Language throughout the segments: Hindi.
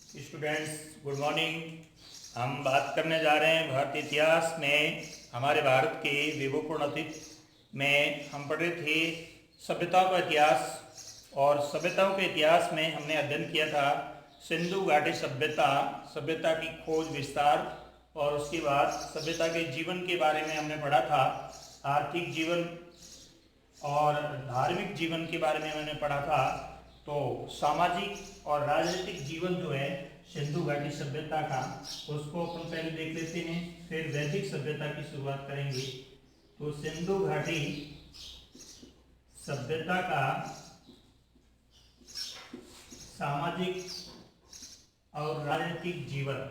Students, good morning. हम बात करने जा रहे हैं भारतीय इतिहास में। हमारे भारत के विभवपूर्ण अतीत में हम पढ़ रहे थे सभ्यताओं का इतिहास, और सभ्यताओं के इतिहास में हमने अध्ययन किया था सिंधु घाटी सभ्यता की खोज विस्तार, और उसके बाद सभ्यता के जीवन के बारे में हमने पढ़ा था। आर्थिक जीवन और धार्मिक जीवन के बारे में मैंने पढ़ा था। तो सामाजिक और राजनीतिक जीवन जो है सिंधु घाटी सभ्यता का, उसको अपन पहले देख लेते हैं, फिर वैदिक सभ्यता की शुरुआत करेंगे। तो सिंधु घाटी सभ्यता का सामाजिक और राजनीतिक जीवन,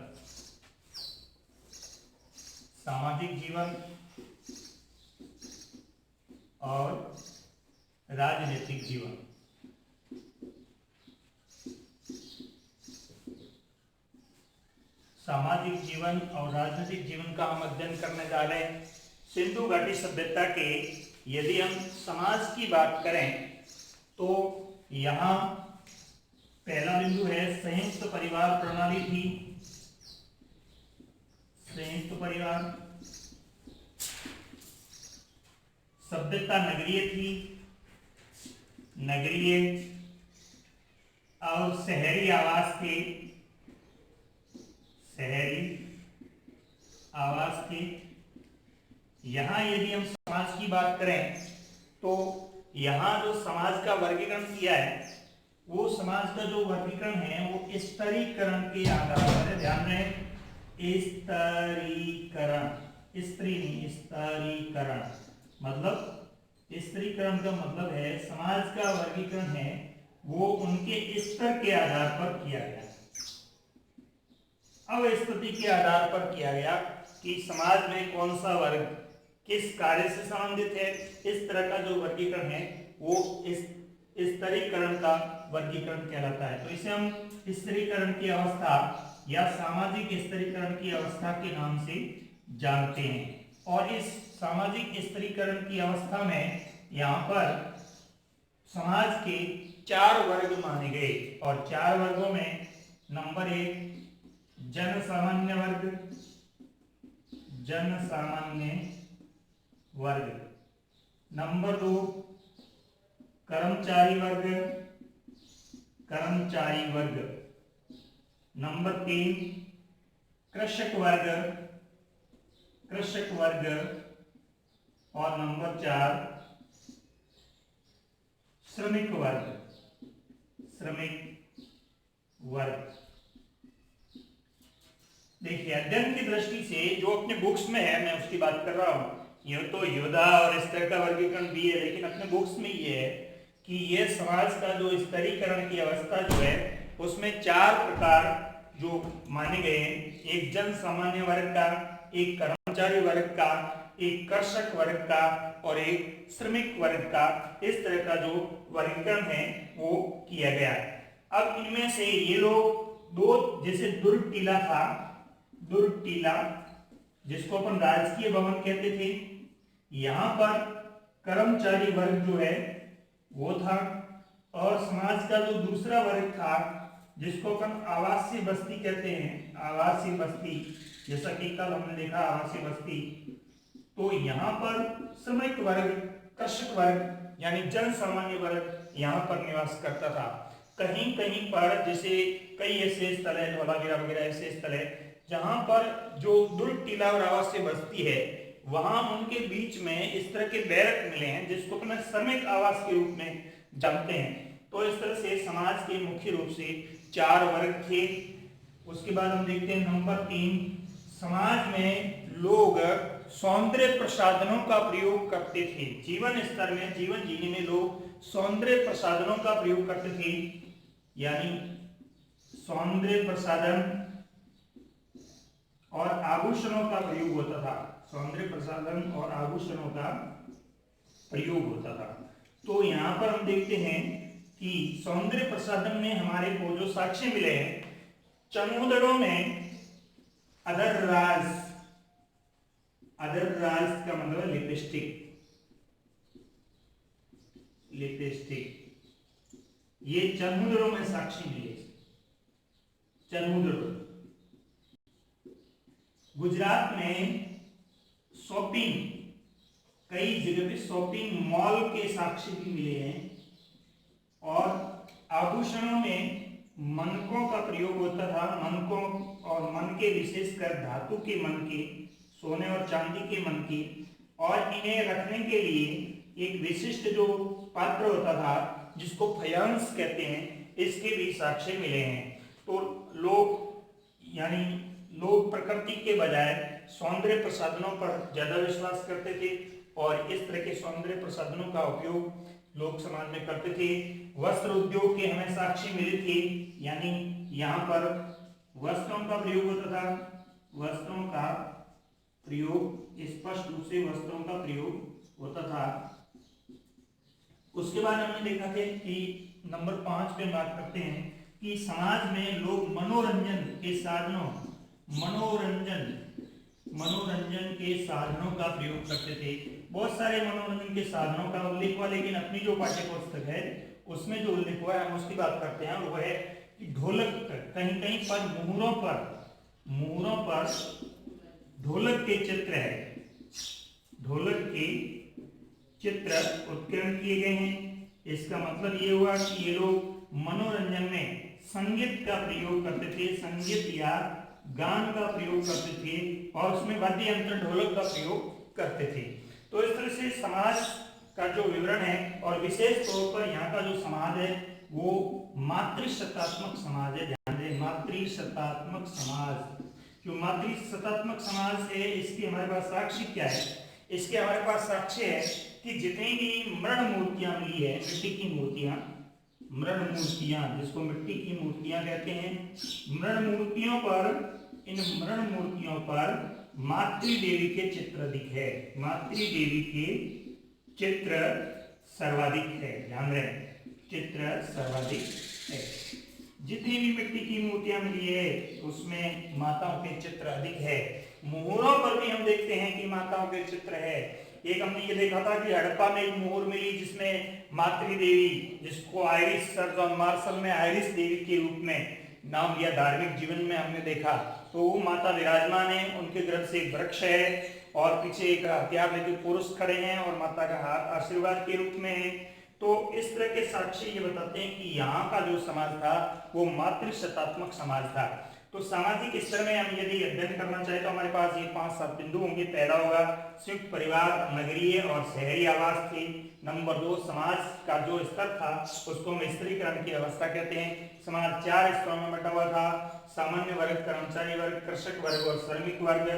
सामाजिक जीवन और राजनीतिक जीवन। सामाजिक जीवन और राजनीतिक जीवन का हम अध्ययन करने जा रहे हैं। सिंधु घाटी सभ्यता के यदि हम समाज की बात करें तो यहाँ पहला बिंदु है संयुक्त परिवार प्रणाली थी। संयुक्त परिवार, सभ्यता नगरीय थी, नगरीय और शहरी आवास थे, शहरी आवास थे। यहाँ यदि हम समाज की बात करें तो यहाँ जो समाज का वर्गीकरण किया है, वो समाज का जो वर्गीकरण है वो स्तरीकरण के आधार पर है। ध्यान रहे, स्तरीकरण, स्त्री नहीं, स्तरीकरण मतलब, स्तरीकरण का मतलब है समाज का वर्गीकरण है वो उनके स्तर के आधार पर किया गया, अब स्थिति के आधार पर किया गया कि समाज में कौन सा वर्ग किस कार्य से संबंधित है। इस तरह का जो वर्गीकरण है वो इस स्तरीकरण का वर्गीकरण कहलाता है। तो इसे हम स्तरीकरण की अवस्था या सामाजिक स्तरीकरण की अवस्था के नाम से जानते हैं। और इस सामाजिक स्तरीकरण की अवस्था में यहाँ पर समाज के 4 वर्ग माने गए, और 4 वर्गों में नंबर 1 जन सामान्य वर्ग, जन सामान्य वर्ग। नंबर 2 कर्मचारी वर्ग, कर्मचारी वर्ग। नंबर 3 कृषक वर्ग, कृषक वर्ग। और नंबर 4 श्रमिक वर्ग, श्रमिक वर्ग। देखिए, अध्ययन की दृष्टि से जो अपने बुक्स में है, मैं उसकी बात कर रहा हूँ। ये तो योद्धा और इस तरह का वर्गीकरण भी है, लेकिन अपने बुक्स में ये है कि ये समाज का जो स्तरीकरण की अवस्था जो है उसमें 4 प्रकार जो माने गए हैं। एक जन सामान्य वर्ग का, एक कर्मचारी वर्ग का, एक कृषक वर्ग का और एक श्रमिक वर्ग का। इस तरह का जो वर्गीकरण है वो किया गया। अब इनमें से ये लोग दो, जैसे दुर्ग टीला था, दुर्ग टीला जिसको अपन राजकीय भवन कहते थे, यहाँ पर कर्मचारी वर्ग जो है वो था। और समाज का जो दूसरा वर्ग था जिसको अपन आवासीय बस्ती कहते हैं, आवासीय बस्ती, जैसा कि कल हमने देखा आवासीय बस्ती, तो यहाँ पर श्रमिक वर्ग, कृषक वर्ग यानी जन सामान्य वर्ग यहाँ पर निवास करता था। कहीं कहीं पर जैसे कई ऐसे स्थल है, धौलागिरा वगैरह ऐसे स्थल है जहाँ पर जो दुर्ग टीला और आवासीय बस्ती है वहां उनके बीच में इस तरह के बैरक मिले हैं जिसको अपने श्रमिक आवास के रूप में जानते हैं। तो इस तरह से समाज के मुख्य रूप से 4 वर्ग थे। उसके बाद हम देखते हैं नंबर 3, समाज में लोग सौंदर्य प्रसाधनों का प्रयोग करते थे। जीवन स्तर में, जीवन जीने में लोग सौंदर्य प्रसाधनों का प्रयोग करते थे, यानी सौंदर्य प्रसाधन और आभूषणों का प्रयोग होता था। सौंदर्य प्रसाधन और आभूषणों का प्रयोग होता था। तो यहाँ पर हम देखते हैं कि सौंदर्य प्रसाधन में हमारे को जो साक्ष्य मिले हैं, चमोदड़ों में अदरराज, अदरराज का मतलब लिपस्टिक, लिपस्टिक, ये चमोदड़ों में साक्ष्य मिले। चरमुद्र। गुजरात में शॉपिंग, कई जगह पे शॉपिंग मॉल के साक्ष्य भी मिले हैं। और आभूषणों में मनकों का प्रयोग होता था, मनकों और मन के विशेषकर धातु के मन के, सोने और चांदी के मन के, और इन्हें रखने के लिए एक विशिष्ट जो पात्र होता था जिसको फयांस कहते हैं, इसके भी साक्ष्य मिले हैं। तो लोग प्रकृति के बजाय सौंदर्य प्रसाधनों पर ज्यादा विश्वास करते थे और इस तरह के सौंदर्य प्रसाधनों का उपयोग लोग समाज में करते थे। वस्त्र उद्योग के हमें साक्ष्य मिले थे, यानी यहाँ पर वस्त्रों का प्रयोग होता था, वस्त्रों का प्रयोग, स्पष्ट रूप से वस्त्रों का प्रयोग होता था। उसके बाद हमने देखा थे कि नंबर 5 पे बात करते हैं कि समाज में लोग मनोरंजन के साधनों के साधनों का प्रयोग करते थे। बहुत सारे मनोरंजन के साधनों का उल्लेख हुआ, लेकिन अपनी जो पाठ्य पुस्तक है उसमें जो उल्लेख हुआ है हम उसकी बात करते हैं। वो है कि ढोलक, कहीं कहीं पर मुहरों पर ढोलक के चित्र है, ढोलक के चित्र उत्कीर्ण किए गए हैं। इसका मतलब ये हुआ कि ये लोग मनोरंजन में संगीत का प्रयोग करते थे, संगीत या गान का प्रयोग करते थे और उसमें वाद्य यंत्र ढोलक का प्रयोग करते थे। तो इस तरह से समाज का जो विवरण है, और विशेष तौर पर यहाँ का जो समाज है वो मातृसत्तात्मक समाज है। ध्यान दें, मातृसत्तात्मक समाज। जो मातृसत्तात्मक समाज है इसकी हमारे पास साक्ष्य क्या है? इसके हमारे पास साक्ष्य है कि जितनी भी मृण मूर्तियां मिली है, मिट्टी की मूर्तियां, मृण मूर्तियां जिसको मिट्टी की मूर्तियां कहते हैं, मृण मूर्तियों पर, इन मृण मूर्तियों पर मातृदेवी के चित्र अधिक है, मातृदेवी के चित्र सर्वाधिक है। ध्यान रहे, चित्र सर्वाधिक है। जितनी भी मिट्टी की मूर्तियां मिली है उसमें माताओं के चित्र अधिक है। मोहरों पर भी हम देखते हैं कि माताओं के चित्र है। एक हमने ये देखा था कि हड़प्पा में एक मोहर मिली जिसमें मातृदेवी, जिसको आयरिस, सर जॉन मार्शल में आयरिस देवी के रूप में नाम दिया, धार्मिक जीवन में हमने देखा। तो वो माता विराजमान है, उनके गर्भ से एक वृक्ष है और पीछे एक हथियार लेकर पुरुष खड़े हैं और माता का हाथ आशीर्वाद के रूप में है। तो इस तरह के साक्ष्य ये बताते हैं कि यहाँ का जो समाज था वो मातृसत्तात्मक समाज था। तो सामाजिक स्तर में हम यदि अध्ययन करना चाहे तो हमारे पास ये 5-7 बिंदु होंगे। पहला होगा संयुक्त परिवार, नगरीय और शहरी आवास थे। नंबर 2, समाज का जो स्तर था उसको हम स्तरीकरण की अवस्था कहते हैं। समाज 4 स्तरों में बटा हुआ था, सामान्य वर्ग, कर्मचारी वर्ग, कृषक वर्ग और श्रमिक वर्ग।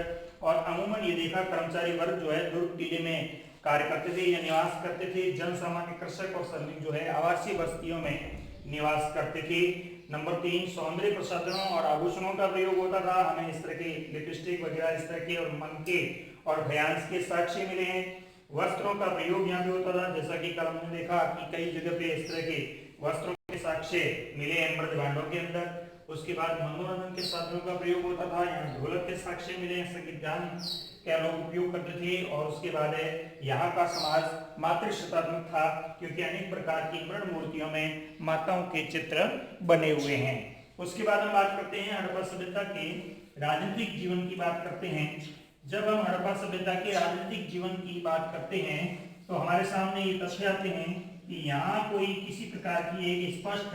और अमूमन ये देखा कर्मचारी वर्ग जो है दुर्ग टीले में कार्य करते थे या निवास करते थे। जन सामान्य, कृषक और श्रमिक जो है आवासीय बस्तियों में निवास करते थे। नंबर 3, सौंदर्य प्रसाधनों और आभूषणों का प्रयोग होता था। हमें इस तरह के लिपस्टिक वगैरह इस तरह के और मनके और भयांस के साक्ष्य मिले हैं। वस्त्रों का प्रयोग यहाँ भी होता था, जैसा कि कल हमने देखा कि कई जगह पे इस तरह के वस्त्रों के साक्ष्य मिले हैं मृत भांडों के अंदर। उसके बाद मनोरंजन के साधनों का प्रयोग होता था, यहाँ ढोलक के साक्ष्य मिले हैं, संगीत गान का लोग उपयोग करते थे। और उसके बाद है यहाँ का समाज मातृसत्तात्मक था क्योंकि अनेक प्रकार की मृण मूर्तियों में माताओं के चित्र बने हुए हैं। उसके बाद हम बात करते हैं हड़प्पा सभ्यता के राजनीतिक जीवन की बात करते हैं। जब हम हड़प्पा सभ्यता के राजनीतिक जीवन की बात करते हैं तो हमारे सामने ये तथ्य आते हैं कि यहाँ कोई किसी प्रकार की एक स्पष्ट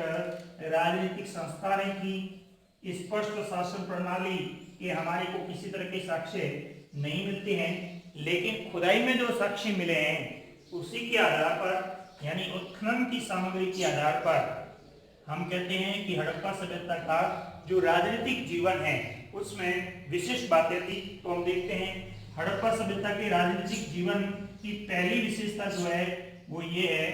राजनीतिक संस्था नहीं थी, स्पष्ट शासन प्रणाली के हमारे को किसी तरह के साक्ष्य नहीं मिलते हैं। लेकिन खुदाई में जो साक्ष्य मिले हैं उसी के आधार पर, यानी उत्खनन की सामग्री के आधार पर हम कहते हैं कि हड़प्पा सभ्यता का जो राजनीतिक जीवन है उसमें विशिष्ट बातें थी। तो हम देखते हैं हड़प्पा सभ्यता के राजनीतिक जीवन की पहली विशेषता जो है वो ये है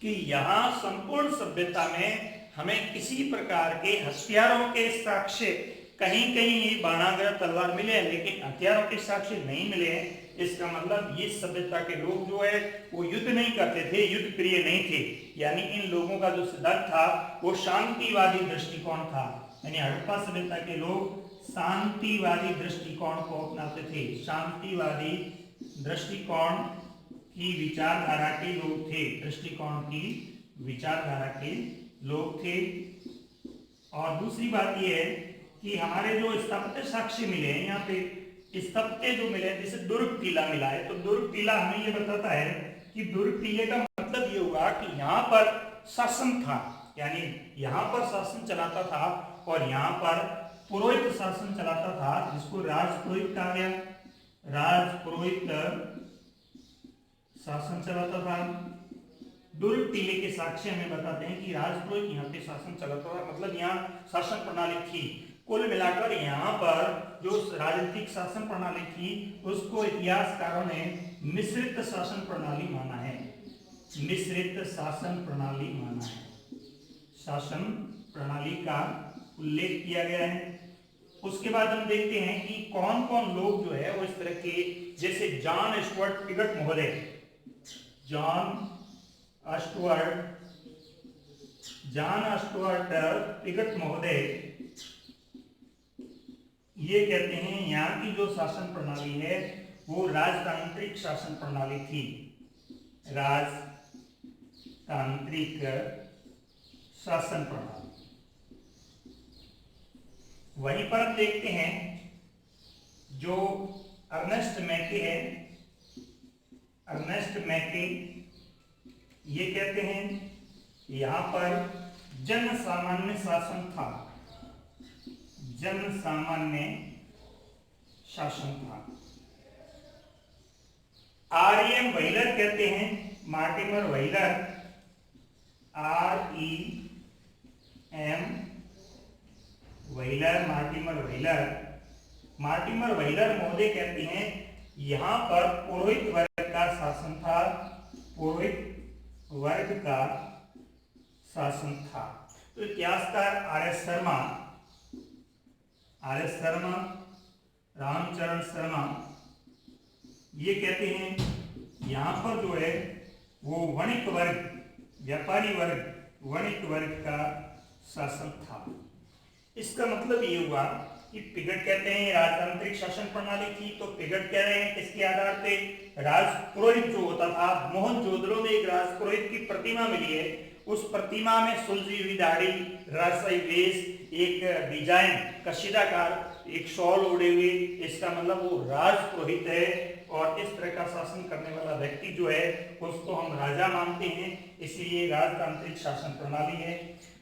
कि यहाँ संपूर्ण सभ्यता में हमें किसी प्रकार के हथियारों के साक्ष्य, कहीं कहीं बाणाग्र तलवार मिले हैं लेकिन हथियारों के साक्ष्य नहीं मिले हैं। इसका मतलब ये सभ्यता के लोग जो है वो युद्ध नहीं करते थे, युद्ध प्रिय नहीं थे। यानी इन लोगों का जो सिद्धांत था वो शांतिवादी दृष्टिकोण था। यानी हड़प्पा सभ्यता के लोग शांतिवादी दृष्टिकोण को अपनाते थे, शांतिवादी दृष्टिकोण की विचारधारा के लोग थे, दृष्टिकोण की विचारधारा के लोग थे। और दूसरी बात यह है कि हमारे जो स्थापत्य साक्ष्य मिले हैं यहाँ पे, स्थापत्य जो मिले जैसे दुर्ग किला मिला है, तो दुर्ग किला हमें ये बताता है कि दुर्ग किले का मतलब ये हुआ कि यहाँ पर शासन था, यानी यहाँ पर शासन चलाता था और यहाँ पर पुरोहित शासन चलाता था, जिसको राजपुरोहित कहा गया। राजपुरोहित शासन चलाता था। दुर्ग किले के साक्ष्य हमें बताते हैं कि राजपुरोहित यहाँ पे शासन चलाता था, मतलब यहाँ शासन प्रणाली थी। कुल मिलाकर यहाँ पर जो राजनीतिक शासन प्रणाली थी उसको इतिहासकारों ने मिश्रित शासन प्रणाली माना है। मिश्रित शासन प्रणाली माना है, शासन प्रणाली का उल्लेख किया गया है। उसके बाद हम देखते हैं कि कौन कौन लोग जो है वो इस तरह के, जैसे जॉन स्टुअर्ट पिगट महोदय, जॉन स्टुअर्ट पिगट महोदय ये कहते हैं यहाँ की जो शासन प्रणाली है वो राजतांत्रिक शासन प्रणाली थी। राजतांत्रिक शासन प्रणाली। वहीं पर हम देखते हैं जो अर्नेस्ट मैके है, अर्नेस्ट मैके ये कहते हैं यहाँ पर जन सामान्य शासन था, जन सामान्य शासन था। आर.ई.एम. व्हीलर कहते हैं, Mortimer wheeler, R.E.M. Wheeler, Mortimer wheeler महोदय कहते हैं यहाँ पर पुरोहित वर्ग का शासन था, पुरोहित वर्ग का शासन था। तो इतिहासकार आर.एस. शर्मा, रामचरण शर्मा ये कहते हैं यहाँ पर जो है वो वणिक वर्ग, व्यापारी वर्ग, वणिक वर्ग का शासन था। इसका मतलब ये हुआ कि पिगट कहते हैं राजतांत्रिक शासन प्रणाली थी, तो पिगट कह रहे हैं किसके आधार पे, राजपुरोहित जो होता था, मोहनजोदड़ो में एक राजपुरोहित की प्रतिमा मिली है, उस प्रतिमा में सुलझी हुई दाढ़ी, राजशाही वेश, एक डिजाइन कशीदाकार, एक शॉल ओढ़े हुए, इसका मतलब वो राजपुरोहित है और इस तरह का शासन करने वाला व्यक्ति जो है उसको हम राजा मानते हैं, इसलिए राजतांत्रिक शासन प्रणाली है।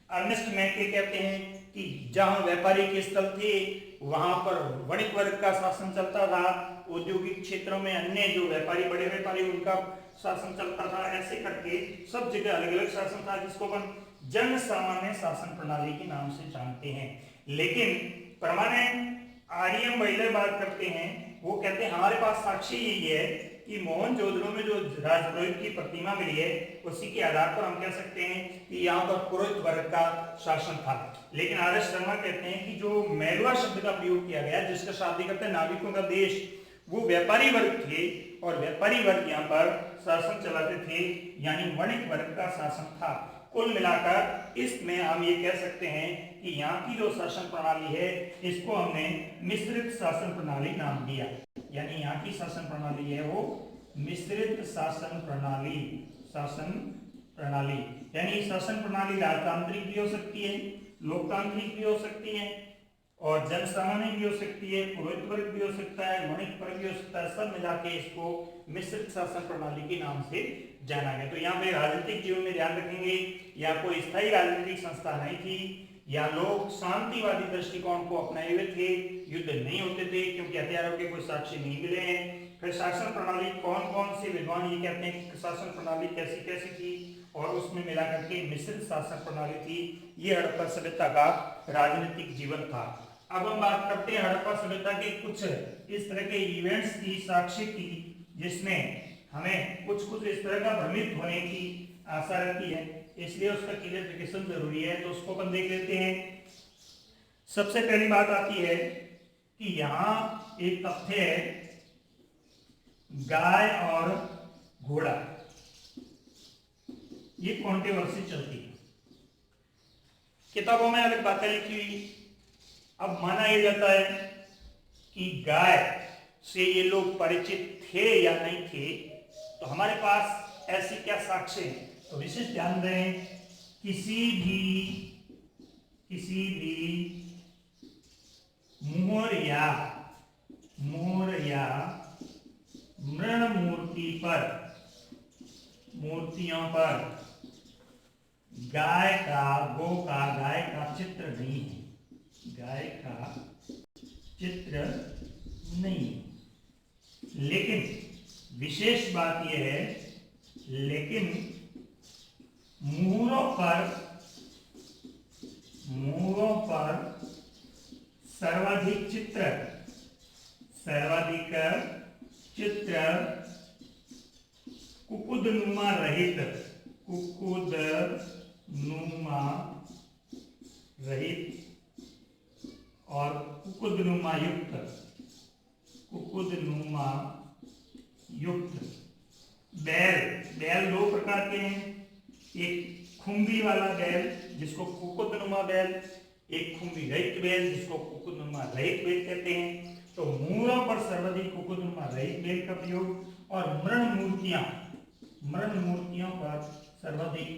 अर्नेस्ट मैके कहते हैं कि जहां व्यापारिक स्थल थे वहां पर वणिक वर्ग का शासन चलता था, औद्योगिक क्षेत्रों में अन्य जो व्यापारी, बड़े व्यापारी, उनका शासन चलता था। ऐसे करके सब जगह अलग अलग शासन था, जिसको अपन जन सामान्य शासन प्रणाली के नाम से जानते हैं। लेकिन परमानेंट आर.ई.एम. व्हीलर बात करते हैं, वो कहते हैं हमारे पास साक्ष्य यही है कि मोहनजोदड़ो में जो राजपुरोहित की प्रतिमा मिली है उसी के आधार पर हम कह सकते हैं कि यहाँ पर पुरोहित वर्ग का शासन था। लेकिन आर.एस. शर्मा कहते हैं कि जो मैलवा शब्द का प्रयोग किया गया, जिसका शाब्दिक अर्थ है नाविकों का देश, वो व्यापारी वर्ग थे और व्यापारी वर्ग यहाँ पर शासन चलाते थे, यानी वणिक वर्ग का शासन था। कुल मिलाकर इसमें हम ये कह सकते हैं कि यहाँ की जो शासन प्रणाली है इसको हमने मिश्रित शासन प्रणाली नाम दिया, यानी यहाँ की शासन प्रणाली है वो मिश्रित शासन प्रणाली, शासन प्रणाली। यानी शासन प्रणाली राजतांत्रिक भी हो सकती है, लोकतांत्रिक भी हो सकती है और जन सामान्य भी हो सकती है, पुरोहित वर्ग भी हो सकता है, वणिक वर्ग भी हो सकता है। सब मिला के इसको मिश्रित शासन प्रणाली के नाम से जाना गया। तो यहाँ पे राजनीतिक जीवन में ध्यान रखेंगे, या कोई स्थायी राजनीतिक संस्था नहीं थी, या लोग शांतिवादी दृष्टिकोण को अपनाए हुए थे, युद्ध नहीं होते थे क्योंकि हथियारों के कोई साक्ष्य नहीं मिले हैं। फिर शासन प्रणाली कौन कौन से विद्वान ये कहते हैं कि शासन प्रणाली कैसी कैसी थी, और उसमें मिला करके मिश्रित शासन प्रणाली थी। ये हड़प्पा सभ्यता का राजनीतिक जीवन था। अब हम बात करते हैं हड़प्पा सभ्यता के कुछ इस तरह के इवेंट्स की, साक्ष्य की, जिसमें हमें कुछ इस तरह का भ्रमित होने की आशा रहती है, इसलिए उसका क्लियरिफिकेशन जरूरी है। तो उसको अपन देख लेते हैं। सबसे पहली बात आती है कि यहाँ एक तथ्य है, गाय और घोड़ा, ये कंट्रोवर्सी चलती है, किताबों में अलग बातें लिखी हुई। अब माना यह जाता है कि गाय से ये लोग परिचित थे या नहीं थे, तो हमारे पास ऐसे क्या साक्ष्य हैं। तो विशेष ध्यान दें, किसी भी किसी भी मोहर या मृण मूर्ति पर, मूर्तियों पर गाय का चित्र नहीं है, गाय का चित्र नहीं। लेकिन विशेष बात यह है, लेकिन मोहरों पर सर्वाधिक चित्र कुकुदनुमा रहित और कुकुदनुमा युक्त बैल दो प्रकार के हैं, एक खुम्बी वाला बैल जिसको कुकुदनुमा बैल, एक खुम्बी रहित बैल जिसको कुकुदनुमा रहित बैल कहते हैं। तो मोहरों पर सर्वाधिक कुकुदनुमा रहित बैल का प्रयोग और मृण मूर्तियों पर सर्वाधिक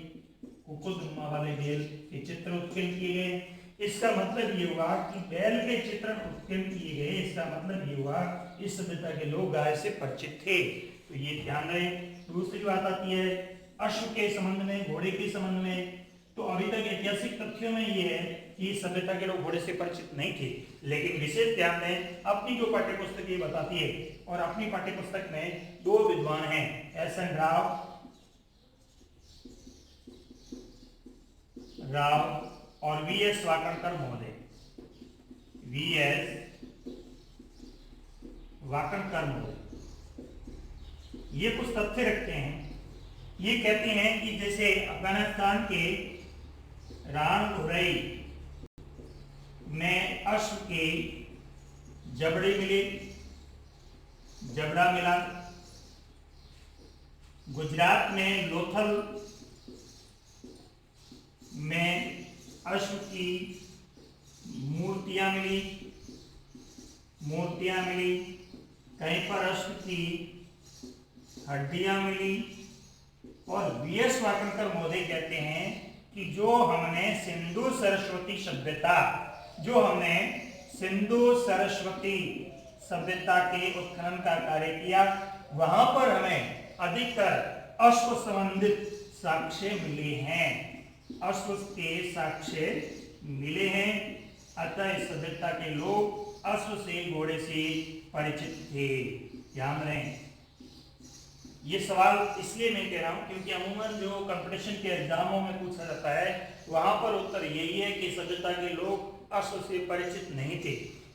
कुकुदनुमा वाले बैल के चित्र उत्कीर्ण किए गए। इसका मतलब ये हुआ कि बैल के चित्र उत्कीर्ण किए गए, इसका मतलब ये हुआ इस सभ्यता के लोग गाय से परिचित थे। तो ये ध्यान रहे। दूसरी बात आती है अश्व के संबंध में, घोड़े के संबंध में। तो अभी तक ऐतिहासिक तथ्यों में ये है कि सभ्यता के लोग घोड़े से परिचित नहीं थे, लेकिन विशेष ध्यान दें अपनी जो पाठ्य पुस्तक ये बताती है, और अपनी पाठ्य पुस्तक में दो विद्वान हैं, एस.एन. राव और वी.एस. वाकणकर महोदय। ये कुछ तथ्य रखते हैं। ये कहते हैं कि जैसे अफगानिस्तान के रान घुरई में अश्व के जबड़ा मिला, गुजरात में लोथल में अश्व की मूर्तियां मिली, कहीं पर अश्व की हड्डियां मिली। और वी.एस. वाकणकर महोदय कहते हैं कि जो हमने सिंधु सरस्वती सभ्यता के उत्खनन का कार्य किया, वहां पर हमें अधिकतर अश्व संबंधित साक्ष्य मिले हैं, अश्व के साक्ष्य मिले हैं। अतः इस सभ्यता के लोग अश्व से, घोड़े से परिचित थे। ध्यान रखें, ये सवाल इसलिए मैं कह रहा हूं क्योंकि अमूमन जो कंपटीशन के एग्जामों में पूछा जाता है वहां पर उत्तर यही है कि सभ्यता के लोग अश्व से परिचित नहीं थे।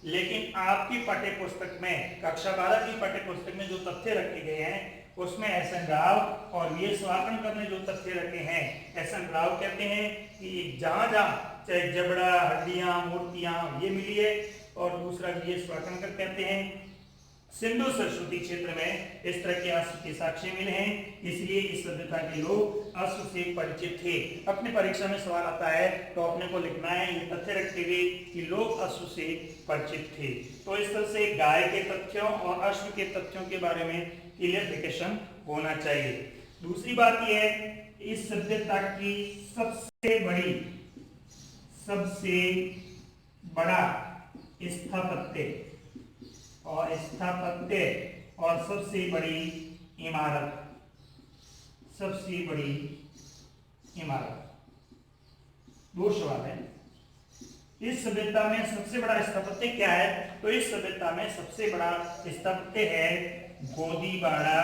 लेकिन आपकी पाठ्य पुस्तक में, कक्षा 12 की पाठ्य पुस्तक में जो तथ्य रखे गए हैं उसमें एस.एन. राव और वी.एस. वाकणकर ने जो तथ्य रखे हैं, एस.एन. राव कहते हैं कि जहां चाहे जबड़ा, हड्डियां, मूर्तियां ये मिली है, और दूसरा वी.एस. वाकणकर कहते हैं सिंधु सरस्वती क्षेत्र में इस तरह के अश्व के साक्ष्य मिले हैं, इसलिए इस सभ्यता के लोग अश्व से परिचित थे। अपनी परीक्षा में सवाल आता है तो अपने को लिखना है ये तथ्य रखते हुए कि लोग अश्व से परिचित थे। तो इस तरह से गाय के तथ्यों और अश्व के तथ्यों के बारे में क्लियरिफिकेशन होना चाहिए। दूसरी बात यह है, इस सभ्यता की सबसे बड़ा स्थापत्य और सबसे बड़ी इमारत, दो सवाल है। इस सभ्यता में सबसे बड़ा स्थापत्य क्या है? तो इस सभ्यता में सबसे बड़ा स्थापत्य है गोदीबाड़ा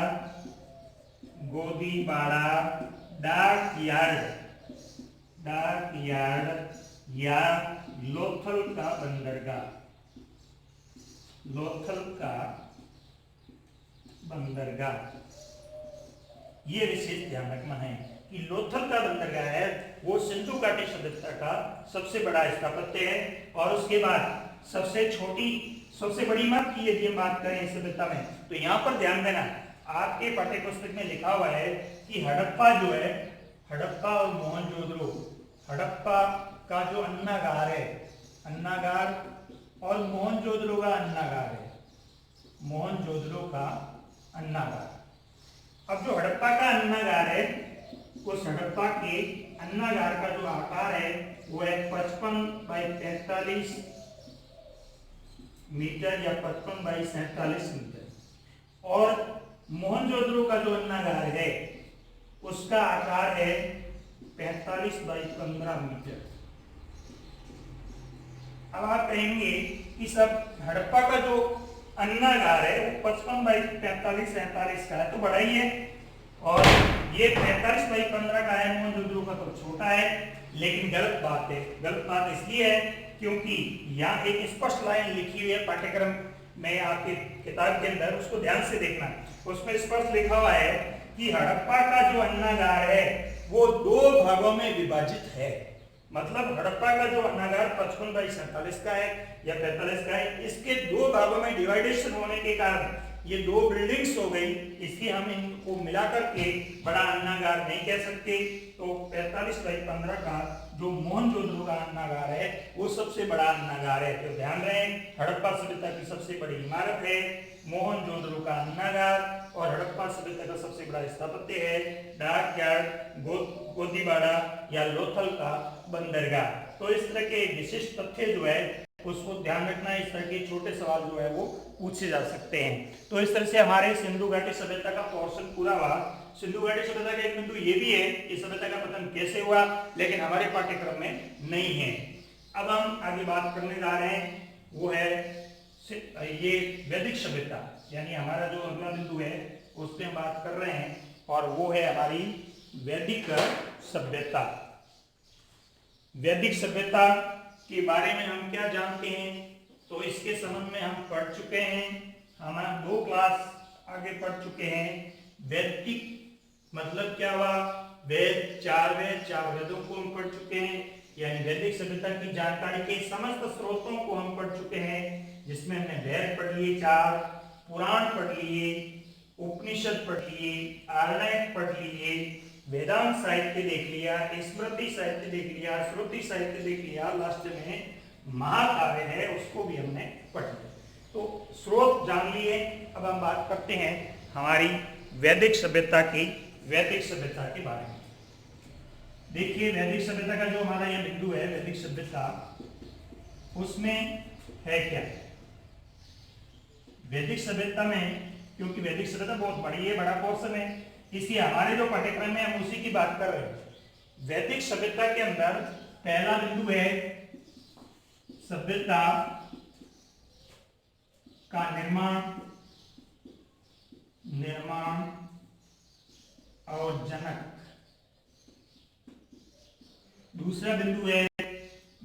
डाक यार्ड या लोथल का बंदरगाह। ये विशेष ध्यान रखना है कि लोथल का बंदरगाह है वो सिंधु घाटी सभ्यता का सबसे बड़ा स्थापत्य है। और उसके बाद सबसे बड़ी इमारत की यदि हम बात करें इस सभ्यता में, तो यहाँ पर ध्यान देना, आपके पाठ्य पुस्तक में लिखा हुआ है कि हड़प्पा और मोहनजोदड़ो, हड़प्पा का जो अन्नागार है, और मोहनजोदड़ो का अन्नागार। अब जो हड़प्पा का अन्नागार है, उस हड़प्पा के अन्नागार का जो आकार है वो है 55 × 45 मीटर या 55 × 47 मीटर। और मोहनजोदड़ो का जो अन्नागार है उसका आकार है 45 × 15 मीटर। अब आप कहेंगे कि सब हड़प्पा का जो अन्नागार है वो 55 × 45 47 का है तो बड़ा ही है, और ये 45 × 15 का है, मोहनजोदड़ो का तो छोटा है। लेकिन गलत बात है। गलत बात इसलिए है क्योंकि यहाँ एक स्पष्ट लाइन लिखी हुई है पाठ्यक्रम में आपके किताब के अंदर, उसको ध्यान से देखना। उसमें स्पष्ट लिखा हुआ है कि हड़प्पा का जो अन्नागार है वो 2 भागों में विभाजित है। मतलब हड़प्पा का जो अन्नागार 55 × 47 का है या 45 का है, इसके 2 भागों में डिवाइडेशन होने के कारण ये 2 बिल्डिंग्स हो गई, इसलिए हम इनको मिलाकर के बड़ा अन्नागार नहीं कह सकते। तो 45 × 15 का जो मोहनजोदड़ो का अन्नागार है वो सबसे बड़ा अन्नागार है। तो ध्यान रहे, हड़प्पा सभ्यता की सबसे बड़ी इमारत है मोहनजोदड़ो का अन्नागार, और हड़प्पा सभ्यता का सबसे बड़ा स्थापत्य है डाक यार्ड, गोदीबाड़ा या लोथल का बंदरगाह। तो इस तरह के विशिष्ट तथ्य जो है उसको ध्यान रखना। इस तरह के छोटे सवाल जो है वो पूछे जा सकते हैं। तो इस तरह से हमारे सिंधु घाटी सभ्यता का पोर्शन पूरा हुआ। सिंधु घाटी सभ्यता का एक बिंदु ये भी है कि सभ्यता का पतन कैसे हुआ, लेकिन हमारे पाठ्यक्रम में नहीं है। अब हम आगे बात करने जा रहे हैं, वो है ये वैदिक सभ्यता, यानी हमारा जो अगला बिंदु है उस पर हम बात कर रहे हैं, और वो है हमारी वैदिक सभ्यता। वैदिक सभ्यता के बारे में हम क्या जानते हैं, तो इसके संबंध में हम पढ़ चुके हैं। हम 2 क्लास आगे पढ़ चुके हैं। वैदिक मतलब क्या हुआ, वेद, 4 वेदों को हम पढ़ चुके हैं, यानी वैदिक सभ्यता की जानकारी के समस्त स्रोतों को हम पढ़ चुके हैं, जिसमें हमने वेद पढ़ लिए 4, पुराण पढ़ लिए, उपनिषद पढ़ लिए, आरण्यक पढ़ लिए, वेदांत साहित्य देख लिया, स्मृति साहित्य देख लिया, श्रुति साहित्य देख लिया, लास्ट में महाकाव्य है उसको भी हमने पढ़ लिया। तो स्रोत जान लिए। अब हम बात करते हैं हमारी वैदिक सभ्यता के बारे में। देखिए, वैदिक सभ्यता का जो हमारा यह बिंदु है वैदिक सभ्यता, उसमें है क्या वैदिक सभ्यता में, क्योंकि वैदिक सभ्यता बहुत बड़ी है, बड़ा पोर्शन है, इसलिए हमारे जो पाठ्यक्रम में हम उसी की बात कर रहे हैं। वैदिक सभ्यता के अंदर पहला बिंदु है सभ्यता का निर्माण और जनक। दूसरा बिंदु है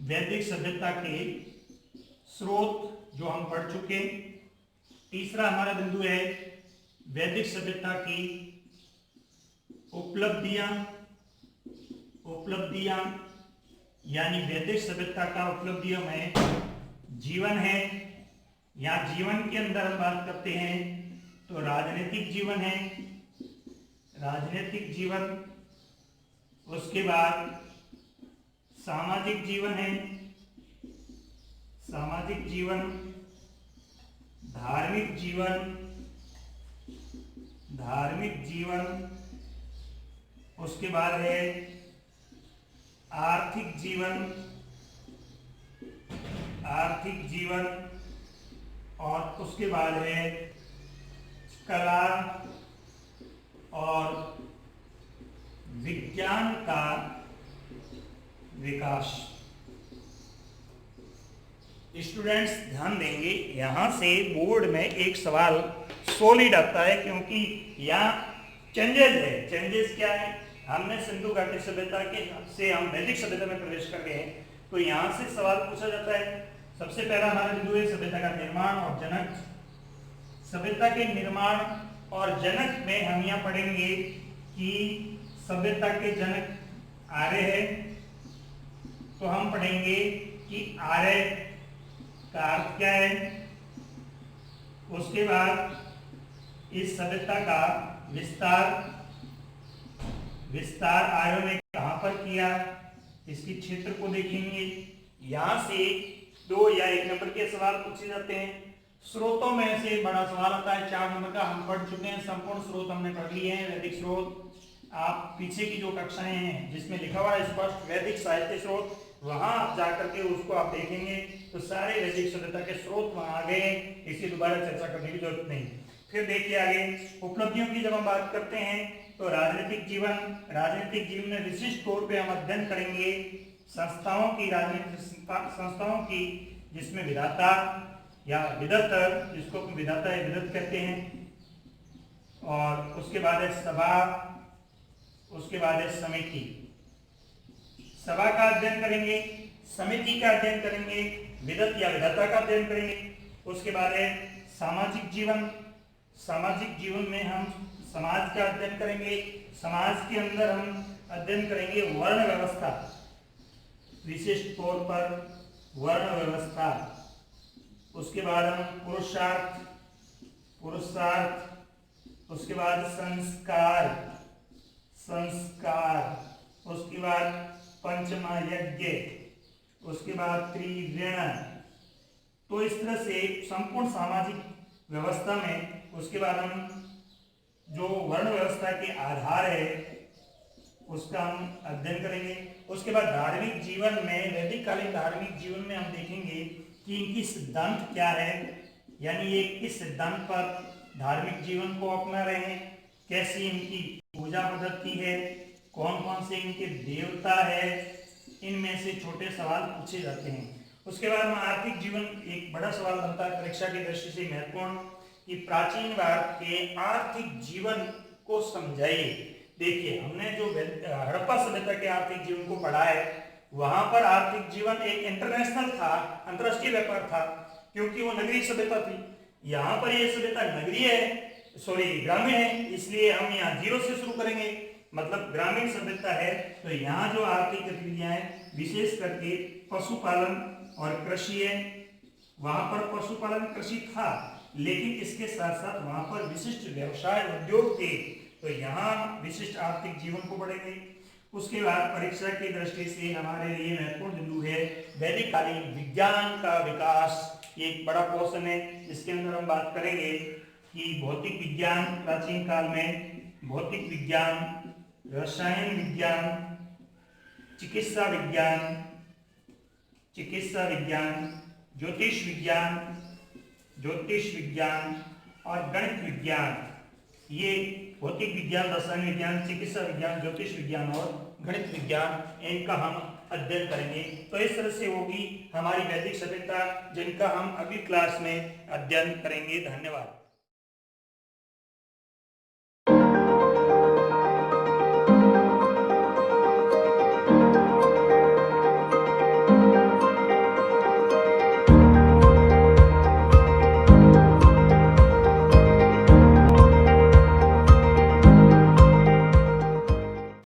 वैदिक सभ्यता के स्रोत जो हम पढ़ चुके। तीसरा हमारा बिंदु है वैदिक सभ्यता की उपलब्धियां, यानी वैदिक सभ्यता का उपलब्धियों में जीवन है। यहाँ जीवन के अंदर हम बात करते हैं तो राजनीतिक जीवन है, राजनीतिक जीवन, उसके बाद सामाजिक जीवन है, सामाजिक जीवन, धार्मिक जीवन, उसके बाद है आर्थिक जीवन, और उसके बाद है कला और विज्ञान का विकास। स्टूडेंट्स ध्यान देंगे, यहाँ से बोर्ड में एक सवाल सॉलिड आता है, क्योंकि यहाँ चेंजेस है। चेंजेस क्या है, हमने सिंधु घाटी सभ्यता के से हम वैदिक सभ्यता में प्रवेश कर गए हैं, तो यहाँ से सवाल पूछा जाता है। सबसे पहला हमारा बिंदु है सभ्यता का निर्माण और जनक। सभ्यता के निर्माण और जनक में हम यहाँ पढ़ेंगे कि सभ्यता के जनक आर्य है, तो हम पढ़ेंगे कि आर्य का अर्थ क्या है। उसके बाद इस सभ्यता का विस्तार आर्यों ने कहाँ पर किया, इसके क्षेत्र को देखेंगे। यहाँ से 2 या 1 नंबर के सवाल पूछे जाते हैं। स्रोतों में से बड़ा सवाल आता है 4 नंबर का, हम पढ़ चुके हैं। संपूर्ण स्रोत हमने पढ़ लिए हैं, वैदिक स्रोत, आप पीछे की जो कक्षाएं हैं जिसमें लिखा हुआ है स्पष्ट वैदिक साहित्य स्रोत, वहां आप जाकर के उसको आप देखेंगे तो सारे वैदिक सभ्यता के स्रोत वहां आ गए, इसकी दोबारा चर्चा करने की जरूरत नहीं। फिर देखिए आगे उपलब्धियों की जब हम बात करते हैं तो राजनीतिक जीवन में विशिष्ट तौर पे हम अध्ययन करेंगे संस्थाओं की, राजनीतिक संस्थाओं की जिसमें विधाता या विदत, जिसको विधाता या विदत कहते हैं, और उसके बाद है सभा, उसके बाद है समिति। सभा का अध्ययन करेंगे, समिति का अध्ययन करेंगे, विदत या विधाता का अध्ययन करेंगे। उसके बाद है सामाजिक जीवन। सामाजिक जीवन में हम समाज का अध्ययन करेंगे, समाज के अंदर हम अध्ययन करेंगे वर्ण व्यवस्था, विशिष्ट तौर पर वर्ण व्यवस्था। उसके बाद हम पुरुषार्थ, उसके बाद संस्कार, उसके बाद पंचमा यज्ञ, उसके बाद त्रिऋण। तो इस तरह से संपूर्ण सामाजिक व्यवस्था में, उसके बाद हम जो वर्ण व्यवस्था के आधार है उसका हम अध्ययन करेंगे। उसके बाद धार्मिक जीवन में, वैदिक कालीन धार्मिक जीवन में हम देखेंगे कि इनकी सिद्धांत क्या है, यानी ये किस सिद्धांत पर धार्मिक जीवन को अपना रहे हैं, कैसी इनकी पूजा पद्धति है, कौन कौन से इनके देवता है, इनमें से छोटे सवाल पूछे जाते हैं। उसके बाद में आर्थिक जीवन, एक बड़ा सवाल बनता है परीक्षा की दृष्टि से महत्वपूर्ण, कि प्राचीन भारत के आर्थिक जीवन को समझाइए। देखिए हमने जो हड़प्पा सभ्यता के आर्थिक जीवन को पढ़ा है, वहां पर आर्थिक जीवन एक इंटरनेशनल था, अंतरराष्ट्रीय व्यापार था, क्योंकि वो नगरीय सभ्यता थी। यहाँ पर ये सभ्यता नगरीय है, ग्रामीण है, इसलिए हम यहाँ जीरो से शुरू करेंगे, मतलब ग्रामीण सभ्यता है। तो यहाँ जो आर्थिक गतिविधियां हैं विशेष करके पशुपालन और कृषि है। वहां पर पशुपालन कृषि था, लेकिन इसके साथ साथ वहां पर विशिष्ट व्यवसाय उद्योग थे, तो यहाँ विशिष्ट आर्थिक जीवन को पढ़ेंगे। उसके बाद परीक्षा की दृष्टि से हमारे लिए महत्वपूर्ण बिंदु है वैदिक कालीन विज्ञान का विकास। ये एक बड़ा क्वेश्चन है, इसके अंदर हम बात करेंगे कि भौतिक विज्ञान प्राचीन काल में, भौतिक विज्ञान, रसायन विज्ञान, चिकित्सा विज्ञान, ज्योतिष विज्ञान और गणित विज्ञान। ये भौतिक विज्ञान, रसायन विज्ञान, चिकित्सा विज्ञान, ज्योतिष विज्ञान और गणित विज्ञान, इनका हम अध्ययन करेंगे। तो इस तरह से होगी हमारी वैदिक सभ्यता, जिनका हम अगली क्लास में अध्ययन करेंगे। धन्यवाद।